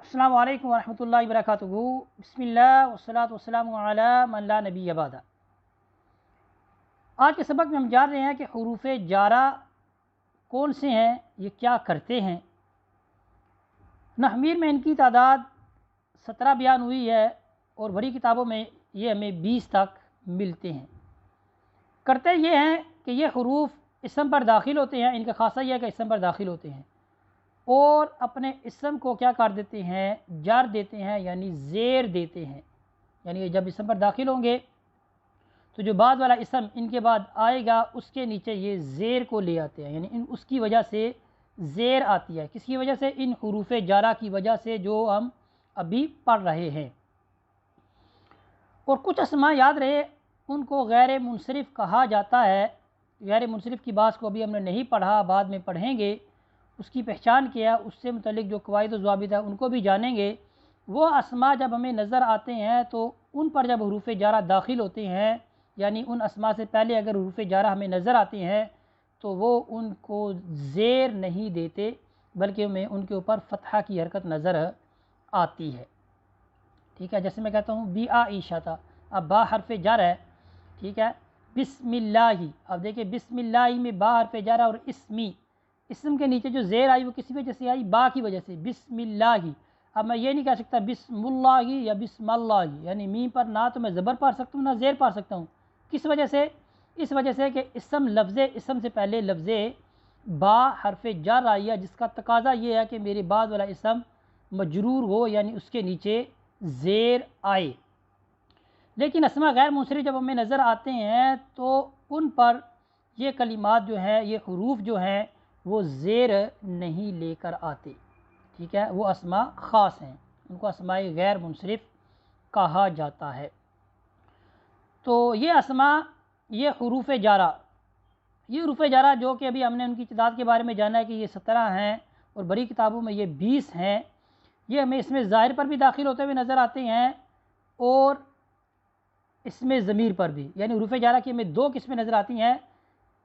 अस्सलामु अलैकुम वरहमतुल्लाहि वबरकातुहू। बिस्मिल्लाह वस्सलातु वस्सलामु अला मन ला नबी बाद। आज के सबक में हम जान रहे हैं कि हुरूफ जारा कौन से हैं, ये क्या करते हैं। नहमीर में इनकी तादाद 17 बयान हुई है और बड़ी किताबों में ये हमें 20 तक मिलते हैं। करते ये हैं कि ये हुरूफ इसम पर दाखिल होते हैं। इनका खासा यह है कि इसम पर दाखिल होते हैं और अपने इसम को क्या कर देते हैं, जार देते हैं, यानी ज़ेर देते हैं। यानी जब इसम पर दाखिल होंगे तो जो बाद वाला इसम इनके बाद आएगा उसके नीचे ये ज़ेर को ले आते हैं, यानी उसकी वजह से ज़ेर आती है। किसकी वजह से? इन हुरूफ जारा की वजह से जो हम अभी पढ़ रहे हैं। और कुछ अस्मा याद रहे उनको गैर मुनसरिफ़ कहा जाता है। गैर मुनसरिफ़ की बात को अभी हमने नहीं पढ़ा, बाद में पढ़ेंगे। उसकी पहचान किया, उससे मुतल्लिक जो कवायद व ज़वाबित है उनको भी जानेंगे। वो अस्मा जब हमें नज़र आते हैं तो उन पर जब हुरूफ जारा दाखिल होते हैं, यानी उन अस्मा से पहले अगर हुरूफ जारा हमें नज़र आते हैं तो वो उनको ज़ेर नहीं देते, बल्कि हमें उनके ऊपर फ़तहा की हरकत नज़र आती है। ठीक है, जैसे मैं कहता हूँ बी आ ईशा था, अब बा हरफ जर है। ठीक है, बिस्मिल्लाही, अब देखिए बिस्मिल्लाही में बा हरफ जर और इसम के नीचे जो ज़ेर आई वो किसी वजह से आई, बा की वजह से, बिस्मिल्लाही। अब मैं ये नहीं कह सकता बिस्मुल्लाही या बिस्मल्लाही, यानी मीम पर ना तो मैं ज़बर पढ़ सकता हूँ ना ज़ेर पढ़ सकता हूँ। किस वजह से? इस वजह से कि इसम से पहले लफ्ज़ बा हरफ जर आई है, जिसका तकाज़ा ये है कि मेरे बाद वाला इसम मजरूर हो, यानी उसके नीचे ज़ेर आए। लेकिन अस्मा गैर मुनसरिफ़ जब हमें नज़र आते हैं तो उन पर ये कलिमात जो हैं, ये हुरूफ जो हैं वो ज़ेर नहीं लेकर आते। ठीक है, वो अस्मा ख़ास हैं, उनको अस्माए गैर मुनसरिफ़ कहा जाता है। तो ये अस्मा, ये हुरूफ जारा जो कि अभी हमने उनकी तादाद के बारे में जाना है कि ये 17 हैं और बड़ी किताबों में ये 20 हैं। ये हमें इसमें ज़ाहिर पर भी दाखिल होते हुए नज़र आते हैं और इसमें ज़मीर पर भी, यानी हुरूफ जारा की हमें दो किस्में नज़र आती हैं।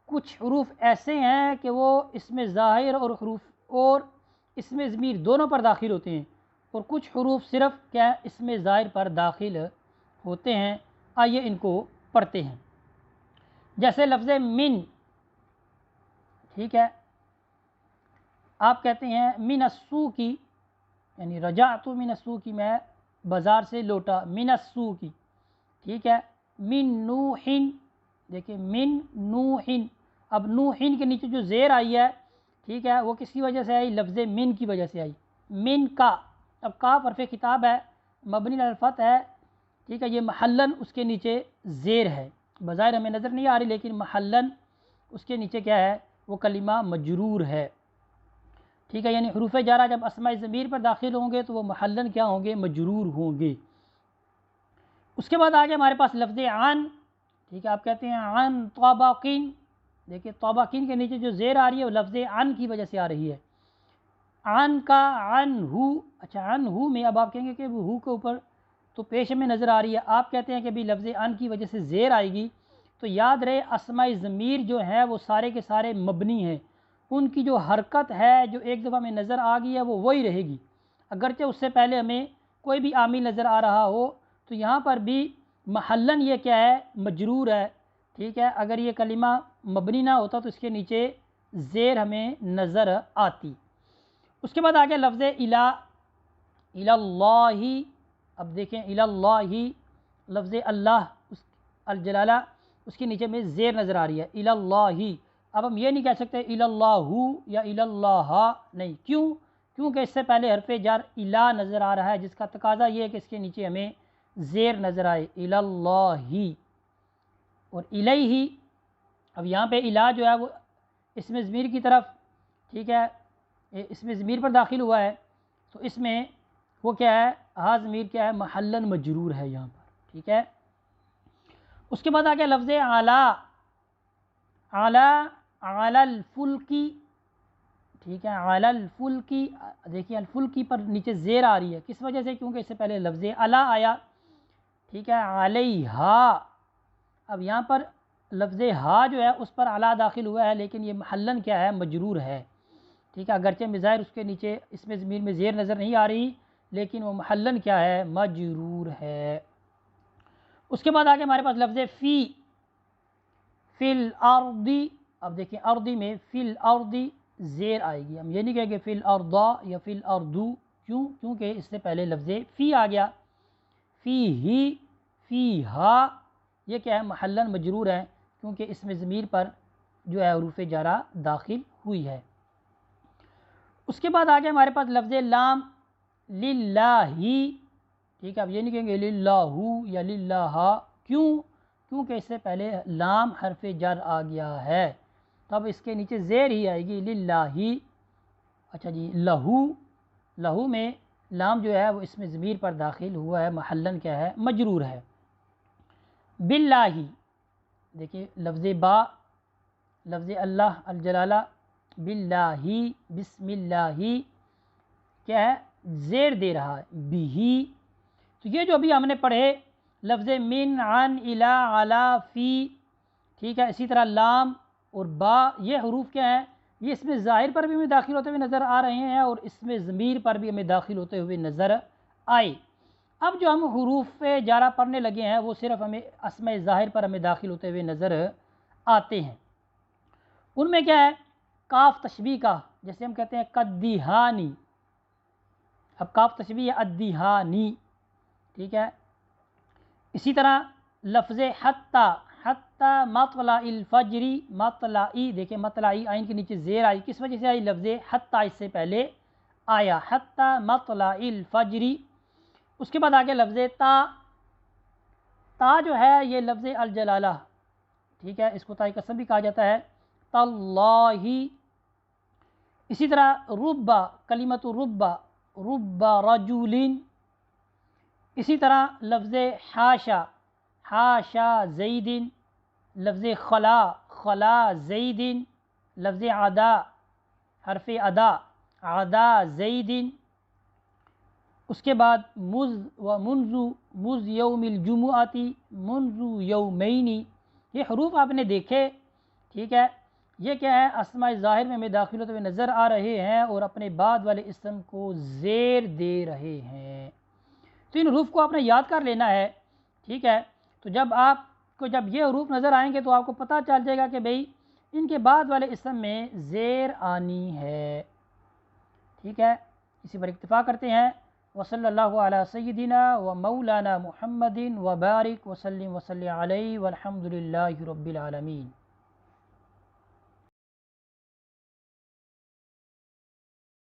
कुछ हुरूफ ऐसे हैं कि वो इसमें ज़ाहिर और इसमें ज़मीर दोनों पर दाखिल होते हैं, और कुछ हुरूफ सिर्फ़ क्या इसमें ज़ाहिर पर दाखिल होते हैं। आइए इनको पढ़ते हैं। जैसे लफ्ज़ मिन, ठीक है, आप कहते हैं मिनस्सू की, यानी रजाअतु मिनस्सू की, मैं बाज़ार से लौटा, मिनस्सू की। ठीक है, मिन नूहिन, देखिए मिन नूहिन, अब नूहिन के नीचे जो ज़ेर आई है, ठीक है, वो किसकी वजह से आई? लफ्ज़ मिन की वजह से आई। मिन का, अब का हरफ खिताब है, मबनी अल फतह है। ठीक है, ये महल्लन उसके नीचे ज़ेर है, बज़ाहिर हमें नज़र नहीं आ रही, लेकिन महल्लन उसके नीचे क्या है? वो कलिमा मजरूर है। ठीक है, यानी हुरूफ जारा जब अस्माए ज़मीर पर दाखिल होंगे तो वो महल्लन क्या होंगे? मजरूर होंगे। उसके बाद आगे हमारे पास लफ्ज़ आन। ठीक है, आप कहते हैं आन तौबाकिन, देखिए तौबाकिन के नीचे जो ज़ेर आ रही है वो लफ्ज़ आन की वजह से आ रही है। आन का आन हु, अच्छा आन हु में अब आप कहेंगे कि हु के ऊपर तो पेश में नज़र आ रही है, आप कहते हैं कि भी लफ्ज़ आन की वजह से ज़ेर आएगी। तो याद रहे अस्माए ज़मीर जो है वो सारे के सारे मबनी हैं, उनकी जो हरकत है जो एक दफ़ा में नज़र आ गई है वो वही रहेगी, अगरचे उससे पहले हमें कोई भी आमिल नज़र आ रहा हो। तो यहाँ पर भी महल्लन ये क्या है? मजरूर है। ठीक है, अगर ये कलिमा मबनी ना होता तो इसके नीचे ज़ेर हमें नज़र आती। उसके बाद आगे लफ्ज़ इला, इलल्लाही, अब देखें इलल्लाही, लफ्ज़ अल्लाह उस अल जलाला उसके नीचे में ज़ेर नज़र आ रही है, इलल्लाही। अब हम ये नहीं कह सकते इलल्लाहु या इलल्लाहा, नहीं, क्यों? क्योंकि इससे पहले हरफ जार इला नज़र आ रहा है, जिसका तकाज़ा ये है कि इसके नीचे हमें ज़ेर नज़र आए, इलल्लाही और इलैही। अब यहाँ पे इला जो है वो इसमें ज़मीर की तरफ, ठीक है, इसमें ज़मीर पर दाखिल हुआ है, तो इसमें वो क्या है? हाँ ज़मीर क्या है? महल्लन मजरूर है यहाँ पर। ठीक है, उसके बाद आ गया लफ्ज़ आला, आला आलल फुल्की। ठीक है, आलल फुल्की, देखिए अल फुल्की पर नीचे ज़ेर आ रही है, किस वजह से? क्योंकि इससे पहले लफ्ज़ अला आया। ठीक है, अलैहा, अब यहाँ पर लफ्ज़ हा जो है उस पर अला दाखिल हुआ है, लेकिन ये महल्लन क्या है? मजरूर है। ठीक है, अगरचे मिज़ाहिर उसके नीचे इसमें ज़मीर में ज़ेर नज़र नहीं आ रही, لیکن وہ محلن کیا ہے؟ مجرور ہے۔ اس کے بعد آگے ہمارے پاس لفظ فی الارضی۔ اب دیکھیں ارضی میں فی الارضی زیر آئے گی، ہم یہ نہیں کہیں گے فی الارضا یا فی الاردو، کیونکہ اس سے پہلے لفظ فی آ گیا۔ فی ہی، فی ہا، یہ کیا ہے؟ محلن مجرور ہے، کیونکہ اس میں ضمیر پر جو ہے حروف جارہ داخل ہوئی ہے۔ اس کے بعد آگے ہمارے پاس لفظ لام للہ، ٹھیک ہے، اب یہ نہیں کہیں گے للہ یا للہ، کیونکہ اس سے پہلے لام حرف جر آ گیا ہے، تو اب اس کے نیچے زیر ہی آئے گی للہ۔ اچھا جی، لہو میں لام جو ہے وہ اس میں ضمیر پر داخل ہوا ہے، محلن کیا ہے؟ مجرور ہے۔ باللہ، دیکھیے لفظ با، لفظ اللہ الجلالہ، باللہ، بسم اللہ، کیا ہے؟ زیر دے رہا ہے، بھی۔ تو یہ جو ابھی ہم نے پڑھے لفظ من، عن، الی، علی، فی، ٹھیک ہے، اسی طرح لام اور با، یہ حروف کیا ہیں؟ یہ اس میں ظاہر پر بھی ہمیں داخل ہوتے ہوئے نظر آ رہے ہیں اور اس میں ضمیر پر بھی ہمیں داخل ہوتے ہوئے نظر آئے۔ اب جو ہم حروف جارہ پڑھنے لگے ہیں وہ صرف ہمیں اسماء ظاہر پر ہمیں داخل ہوتے ہوئے نظر آتے ہیں۔ ان میں کیا ہے؟ کاف تشبیہ کا، جیسے ہم کہتے ہیں قدیہانی، اب کاف تشبیہ ہے ادیہانی، ٹھیک ہے۔ اسی طرح لفظ حتی، حتی مطلع الفجری، مطلعی، دیکھیں مطلعی آئین کے نیچے زیر آئی، کس وجہ سے آئی؟ لفظ حتی اس سے پہلے آیا، حتی مطلع الفجری۔ اس کے بعد آگے لفظ تا جو ہے یہ لفظ الجلالہ، ٹھیک ہے، اس کو تاء قسم بھی کہا جاتا ہے، تاللہ۔ اسی طرح ربا، کلمۃ ربا، ربا رجل۔ اسی طرح لفظ حاشا، حاشا زید، لفظ خلا، خلا زید، لفظ عدا، حرف ادا، عدا زید۔ اس کے بعد مز و منذ، مز یوم الجمعۃ، منذ یومین، یہ حروف آپ نے دیکھے، ٹھیک ہے، یہ کیا ہے؟ اسماء ظاہر میں ہمیں داخل ہوتے ہوئے نظر آ رہے ہیں اور اپنے بعد والے اسم کو زیر دے رہے ہیں، تو ان حروف کو آپ نے یاد کر لینا ہے، ٹھیک ہے۔ تو جب آپ کو جب یہ حروف نظر آئیں گے تو آپ کو پتہ چل جائے گا کہ بھئی ان کے بعد والے اسم میں زیر آنی ہے، ٹھیک ہے۔ اسی پر اکتفا کرتے ہیں۔ وصلی اللہ علی سیدنا و مولانا محمد و بارک وسلم علیہ والحمد للہ رب العالمین۔